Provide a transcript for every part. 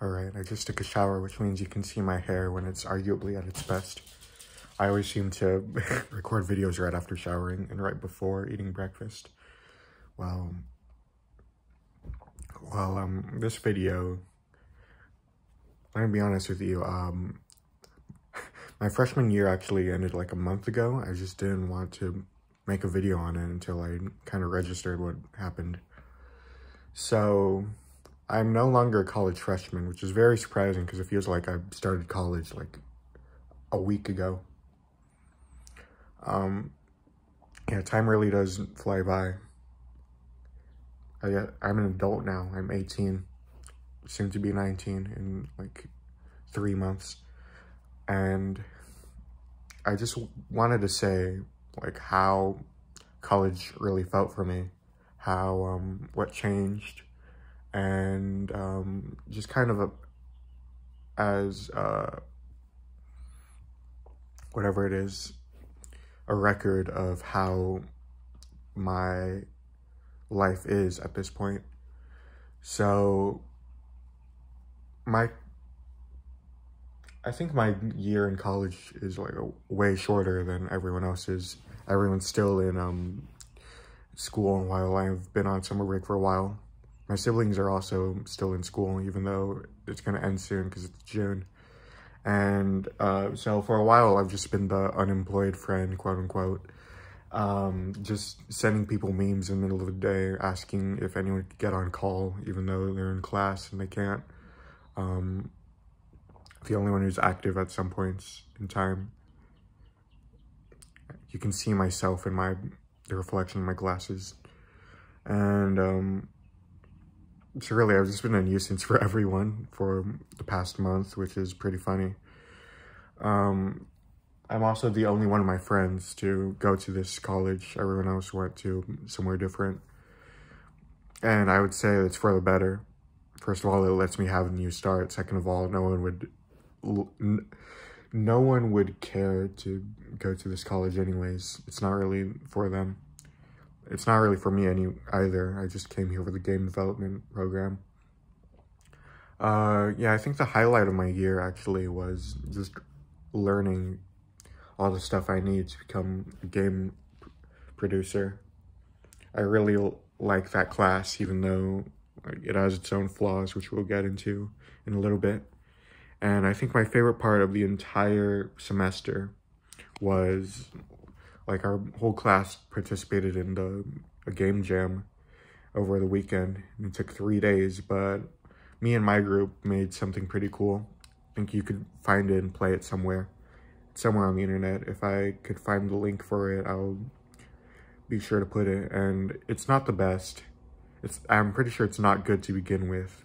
Alright, I just took a shower, which means you can see my hair when it's arguably at its best. I always seem to record videos right after showering and right before eating breakfast. Well, this video, I'm gonna be honest with you, my freshman year actually ended like a month ago. I just didn't want to make a video on it until I kind of registered what happened. So, I'm no longer a college freshman, which is very surprising because it feels like I started college like a week ago. Yeah, time really does fly by. I'm an adult now. I'm 18, soon to be 19 in like 3 months. And I just wanted to say like how college really felt for me, how, what changed, and just kind of as whatever it is, a record of how my life is at this point. So I think my year in college is like way shorter than everyone else's. Everyone's still in school while I've been on summer break for a while. My siblings are also still in school, even though it's gonna end soon because it's June. And so for a while, I've just been the unemployed friend, quote unquote. Just sending people memes in the middle of the day, asking if anyone could get on call, even though they're in class and they can't. The only one who's active at some points in time. You can see myself in the reflection in my glasses. And so really, I've just been a nuisance for everyone for the past month, which is pretty funny. I'm also the only one of my friends to go to this college. Everyone else went to somewhere different. And I would say it's for the better. First of all, it lets me have a new start. Second of all, no one would care to go to this college anyways. It's not really for them. It's not really for me either. I just came here for the game development program. Yeah, I think the highlight of my year actually was just learning all the stuff I need to become a game producer. I really like that class, even though it has its own flaws, which we'll get into in a little bit. And I think my favorite part of the entire semester was like our whole class participated in a game jam over the weekend. And it took 3 days, but me and my group made something pretty cool. I think you could find it and play it somewhere on the internet. If I could find the link for it, I'll be sure to put it. And it's not the best. I'm pretty sure it's not good to begin with.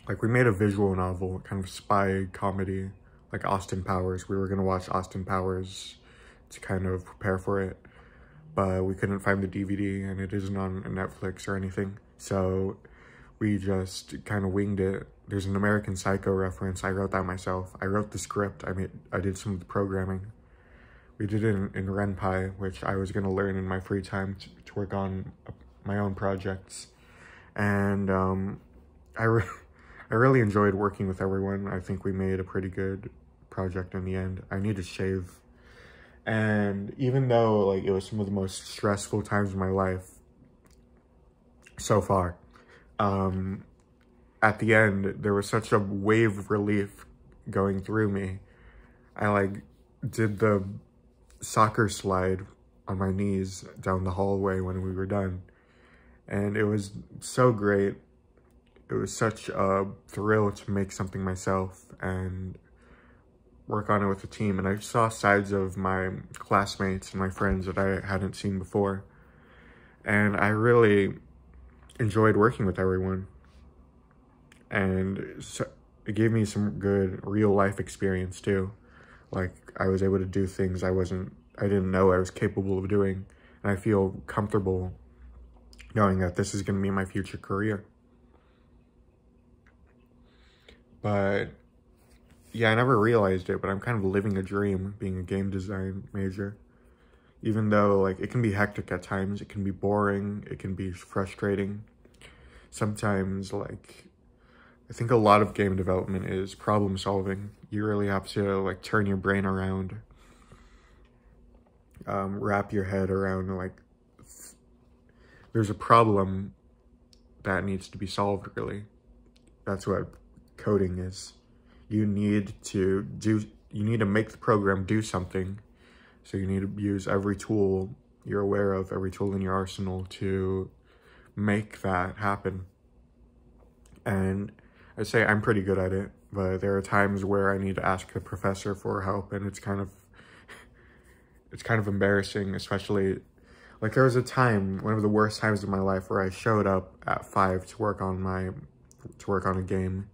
Like, we made a visual novel, kind of spy comedy, like Austin Powers. We were gonna watch Austin Powers to kind of prepare for it, but we couldn't find the DVD, and it isn't on Netflix or anything. So we just kind of winged it. There's an American Psycho reference. I wrote that myself. I wrote the script. I did some of the programming. We did it in RenPy, which I was gonna learn in my free time to work on my own projects. And I really enjoyed working with everyone. I think we made a pretty good project in the end. I need to shave. And even though like it was some of the most stressful times of my life so far, at the end, there was such a wave of relief going through me. I like did the soccer slide on my knees down the hallway when we were done. And it was so great. It was such a thrill to make something myself and work on it with the team. And I saw sides of my classmates and my friends that I hadn't seen before. And I really enjoyed working with everyone. And so it gave me some good real life experience too. Like, I was able to do things I didn't know I was capable of doing. And I feel comfortable knowing that this is gonna be my future career. But yeah, I never realized it, but I'm kind of living a dream being a game design major. Even though like it can be hectic at times, it can be boring, it can be frustrating. Sometimes like I think a lot of game development is problem solving. You really have to like turn your brain around, wrap your head around like there's a problem that needs to be solved, really. That's what coding is. You need to make the program do something. So you need to use every tool you're aware of, every tool in your arsenal to make that happen. And I'd say I'm pretty good at it, but there are times where I need to ask the professor for help, and it's kind of embarrassing, especially like there was a time, one of the worst times of my life, where I showed up at 5 to work on a game,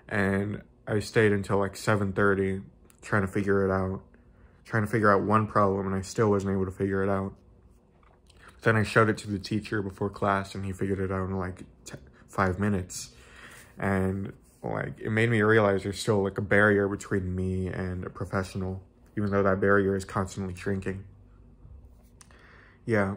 and I stayed until like 7:30 trying to figure out one problem, and I still wasn't able to figure it out. Then I showed it to the teacher before class, and he figured it out in like 5 minutes. And like, it made me realize there's still like a barrier between me and a professional, even though that barrier is constantly shrinking. Yeah,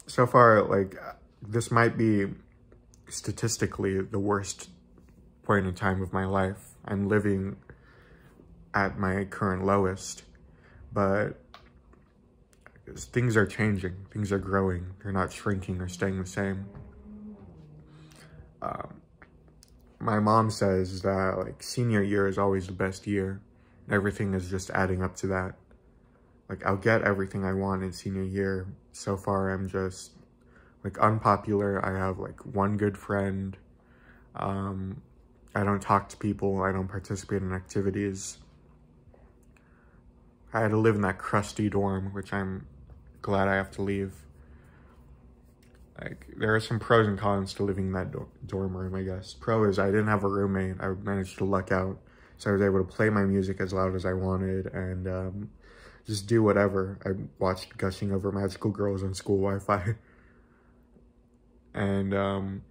so far, like, this might be statistically the worst point in time of my life. I'm living at my current lowest, but things are changing, things are growing, they're not shrinking or staying the same. My mom says that like senior year is always the best year, and everything is just adding up to that. Like, I'll get everything I want in senior year. So far, I'm just like unpopular. I have like one good friend. I don't talk to people. I don't participate in activities. I had to live in that crusty dorm, which I'm glad I have to leave. Like, there are some pros and cons to living in that dorm room, I guess. Pro is I didn't have a roommate. I managed to luck out. So I was able to play my music as loud as I wanted and just do whatever. I watched Gushing Over Magical Girls on school Wi-Fi. And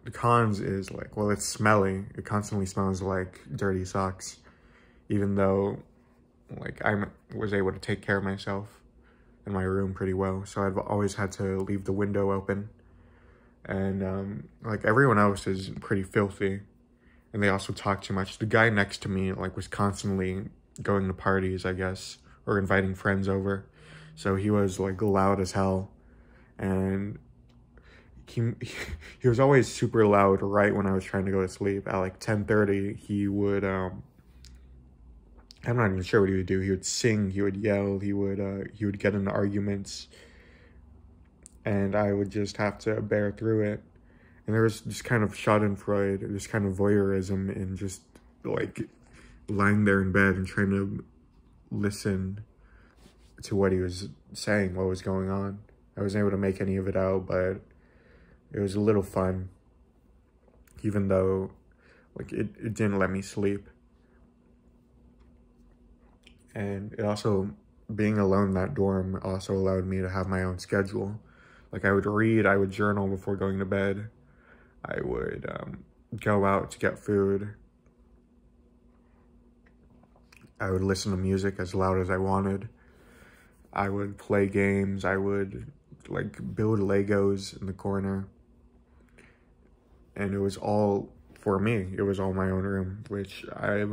the cons is like, well, it's smelly. It constantly smells like dirty socks. Even though like I was able to take care of myself in my room pretty well. So I've always had to leave the window open. And like everyone else is pretty filthy. And they also talk too much. The guy next to me like was constantly going to parties, I guess, or inviting friends over. So he was like loud as hell. And he was always super loud right when I was trying to go to sleep. At like 10:30, he would, I'm not even sure what he would do. He would sing, he would yell, he would get into arguments. And I would just have to bear through it. And there was this kind of schadenfreude, this kind of voyeurism in just like lying there in bed and trying to listen to what he was saying, what was going on. I wasn't able to make any of it out, but it was a little fun, even though like it didn't let me sleep. And it also, being alone in that dorm also allowed me to have my own schedule. Like I would read, I would journal before going to bed. I would go out to get food. I would listen to music as loud as I wanted. I would play games. I would like build Legos in the corner. And it was all for me. It was all my own room, which I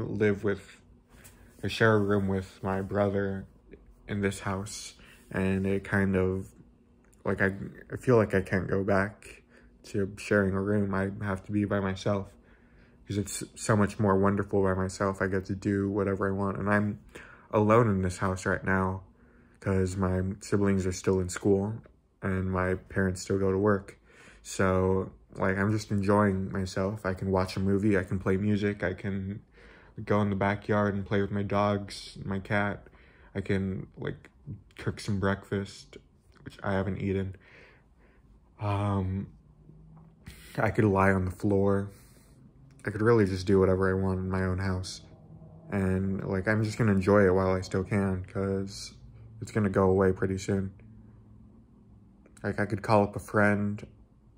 share a room with my brother in this house. And it kind of, like, I feel like I can't go back to sharing a room. I have to be by myself because it's so much more wonderful by myself. I get to do whatever I want. And I'm alone in this house right now because my siblings are still in school and my parents still go to work. So like, I'm just enjoying myself. I can watch a movie, I can play music, I can go in the backyard and play with my dogs, my cat. I can like cook some breakfast, which I haven't eaten. I could lie on the floor. I could really just do whatever I want in my own house. And like, I'm just gonna enjoy it while I still can, because it's gonna go away pretty soon. Like, I could call up a friend,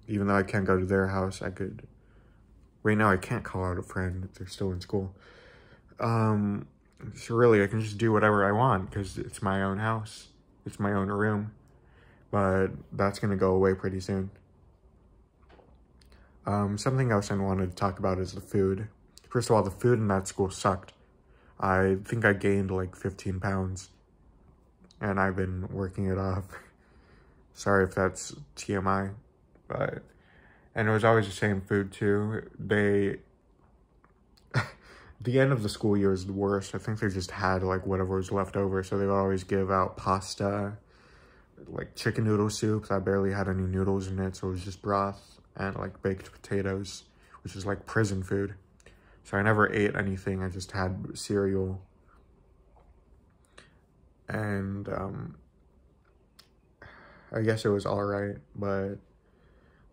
even though I can't go to their house. I could, right now I can't call out a friend if they're still in school. So really, I can just do whatever I want, because it's my own house. It's my own room. But that's gonna go away pretty soon. Something else I wanted to talk about is the food. First of all, the food in that school sucked. I think I gained like 15 pounds, and I've been working it off. Sorry if that's TMI, and it was always the same food too. The end of the school year is the worst. I think they just had like whatever was left over, so they would always give out pasta, like chicken noodle soup that barely had any noodles in it, so it was just broth, and like baked potatoes, which is like prison food. So I never ate anything, I just had cereal. And I guess it was alright, but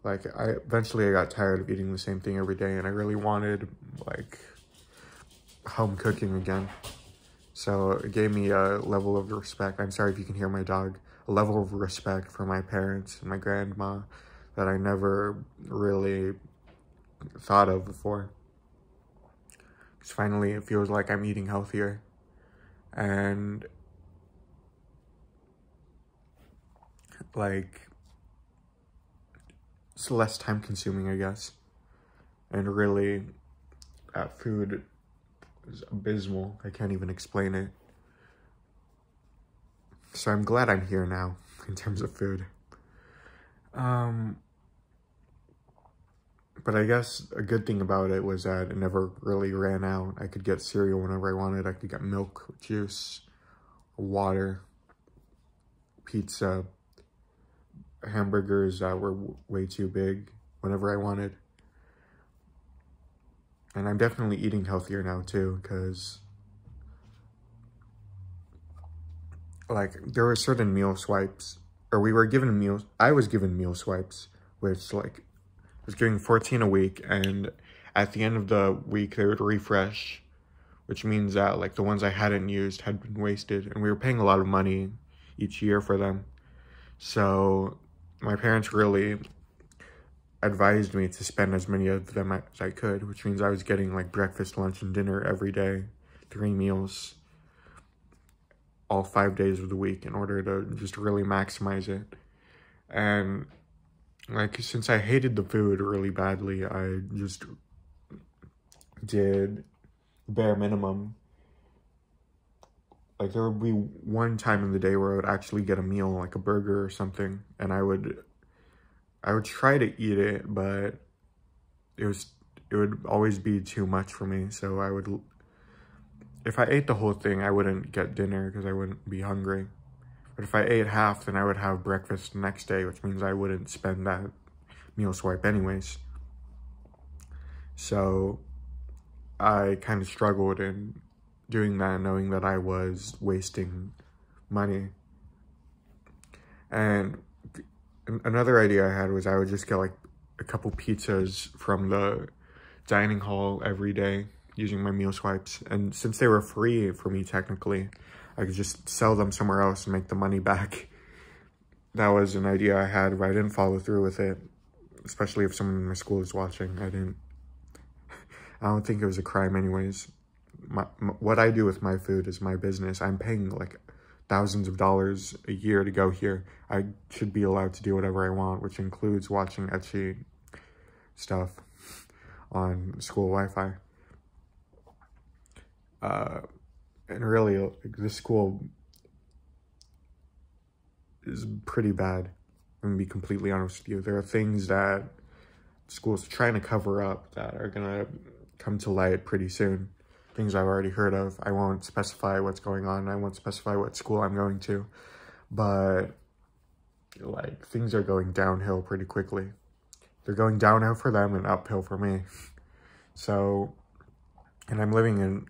like eventually I got tired of eating the same thing every day, and I really wanted like home cooking again. So it gave me a level of respect. I'm sorry if you can hear my dog. A level of respect for my parents and my grandma that I never really thought of before. Because finally it feels like I'm eating healthier. And like, it's less time consuming, I guess. And really, that food is abysmal. I can't even explain it. So I'm glad I'm here now in terms of food. But I guess a good thing about it was that it never really ran out. I could get cereal whenever I wanted. I could get milk, juice, water, pizza, hamburgers that were way too big whenever I wanted. And I'm definitely eating healthier now too, because like there were certain meal swipes, or we were given meals. I was given meal swipes, which like was getting 14 a week, and at the end of the week they would refresh, which means that like the ones I hadn't used had been wasted, and we were paying a lot of money each year for them. So my parents really advised me to spend as many of them as I could, which means I was getting like breakfast, lunch, and dinner every day, 3 meals, all 5 days of the week, in order to just really maximize it. And like, since I hated the food really badly, I just did bare minimum. Like, there would be one time in the day where I would actually get a meal, like a burger or something, and I would try to eat it, but it would always be too much for me. So if I ate the whole thing, I wouldn't get dinner because I wouldn't be hungry. But if I ate half, then I would have breakfast the next day, which means I wouldn't spend that meal swipe anyways. So I kind of struggled in doing that, knowing that I was wasting money. And another idea I had was I would just get like a couple pizzas from the dining hall every day using my meal swipes. And since they were free for me technically, I could just sell them somewhere else and make the money back. That was an idea I had, but I didn't follow through with it, especially if someone in my school is watching. I don't think it was a crime anyways. What I do with my food is my business. I'm paying like thousands of dollars a year to go here. I should be allowed to do whatever I want, which includes watching ecchi stuff on school Wi-Fi. And really, like, this school is pretty bad. I'm gonna be completely honest with you. There are things that school's trying to cover up that are gonna come to light pretty soon. Things I've already heard of. I won't specify what's going on. I won't specify what school I'm going to. But like, things are going downhill pretty quickly. They're going downhill for them and uphill for me. So, and I'm living in,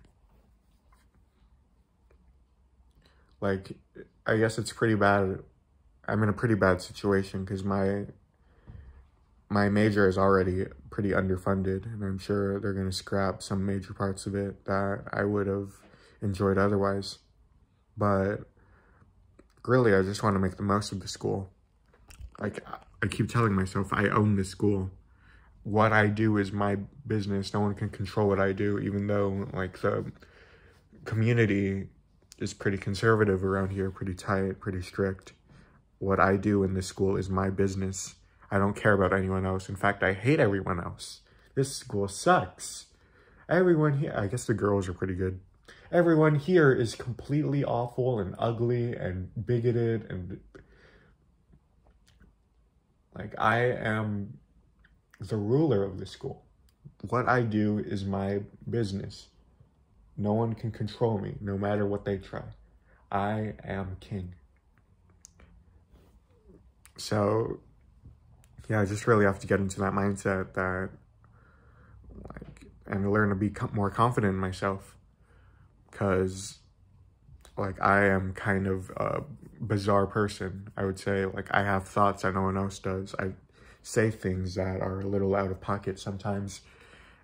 like, I guess it's pretty bad. I'm in a pretty bad situation because my major is already pretty underfunded, and I'm sure they're going to scrap some major parts of it that I would have enjoyed otherwise. But really, I just want to make the most of the school. Like, I keep telling myself, I own this school. What I do is my business. No one can control what I do, even though, like, the community is pretty conservative around here, pretty tight, pretty strict. What I do in this school is my business. I don't care about anyone else. In fact, I hate everyone else. This school sucks. Everyone here, I guess the girls are pretty good. Everyone here is completely awful and ugly and bigoted and like I am the ruler of the school. What I do is my business. No one can control me, no matter what they try. I am king. So, yeah, I just really have to get into that mindset that, like, and learn to be more confident in myself. Because, like, I am kind of a bizarre person, I would say. Like, I have thoughts that no one else does. I say things that are a little out of pocket sometimes,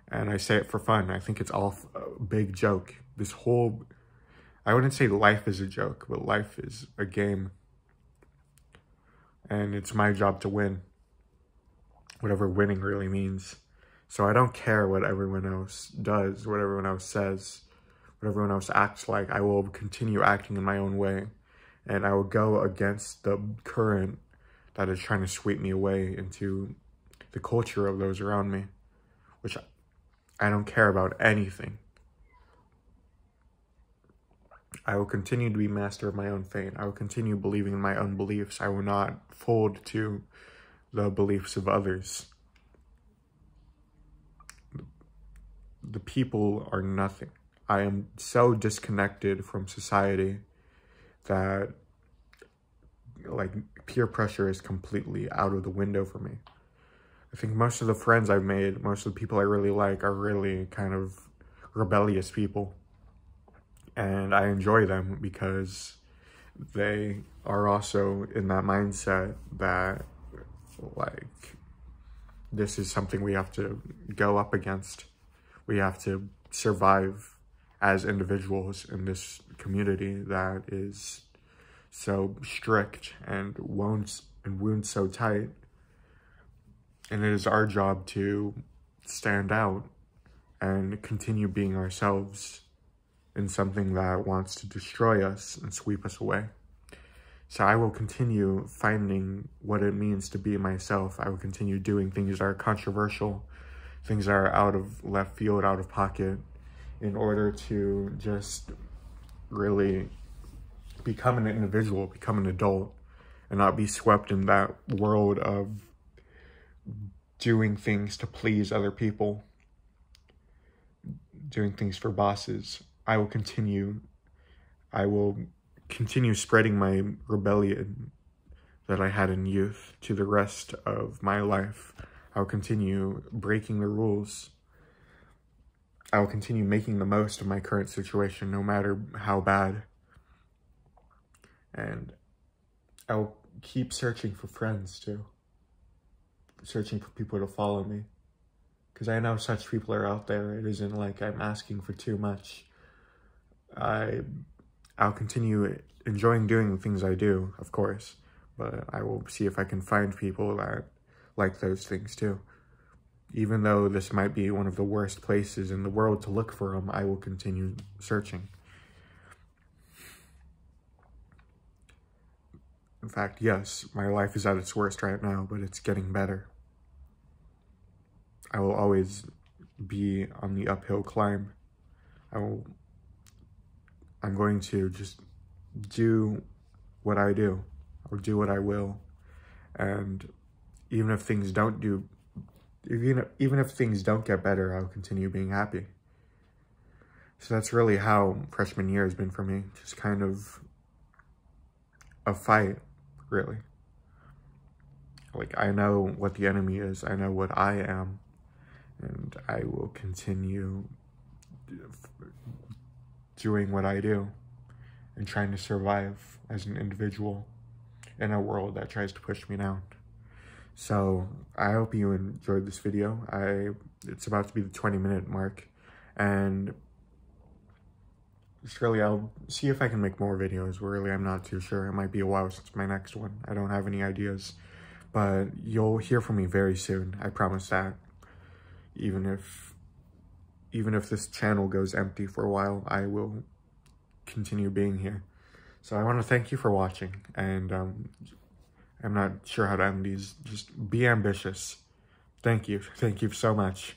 and I say it for fun. I think it's all a big joke. This whole, I wouldn't say life is a joke, but life is a game. And it's my job to win, whatever winning really means. So I don't care what everyone else does, what everyone else says, what everyone else acts like. I will continue acting in my own way, and I will go against the current that is trying to sweep me away into the culture of those around me, which I don't care about anything. I will continue to be master of my own fate. I will continue believing in my own beliefs. I will not fold to the beliefs of others. The people are nothing. I am so disconnected from society that, like, peer pressure is completely out of the window for me. I think most of the friends I've made, most of the people I really like are really kind of rebellious people. And I enjoy them because they are also in that mindset that, like, this is something we have to go up against. We have to survive as individuals in this community that is so strict and wounds so tight. And it is our job to stand out and continue being ourselves in something that wants to destroy us and sweep us away. So I will continue finding what it means to be myself. I will continue doing things that are controversial, things that are out of left field, out of pocket, in order to just really become an individual, become an adult, and not be swept in that world of doing things to please other people, doing things for bosses. I will continue spreading my rebellion that I had in youth to the rest of my life. I will continue breaking the rules. I will continue making the most of my current situation, no matter how bad. And I will keep searching for friends too. Searching for people to follow me. Because I know such people are out there. It isn't like I'm asking for too much. I'll continue enjoying doing the things I do, of course, but I will see if I can find people that like those things too. Even though this might be one of the worst places in the world to look for them, I will continue searching. In fact, yes, my life is at its worst right now, but it's getting better. I will always be on the uphill climb. I'm going to just do what I do. I'll do what I will. And even if things don't get better, I'll continue being happy. So that's really how freshman year has been for me. Just kind of a fight, really. Like, I know what the enemy is. I know what I am. And I will continue doing what I do and trying to survive as an individual in a world that tries to push me down. So I hope you enjoyed this video. It's about to be the 20-minute mark, and just really, I'll see if I can make more videos. Really, I'm not too sure. It might be a while since my next one. I don't have any ideas, but you'll hear from me very soon. I promise that. Even if this channel goes empty for a while, I will continue being here. So I want to thank you for watching, and I'm not sure how to end these. Just be ambitious. Thank you. Thank you so much.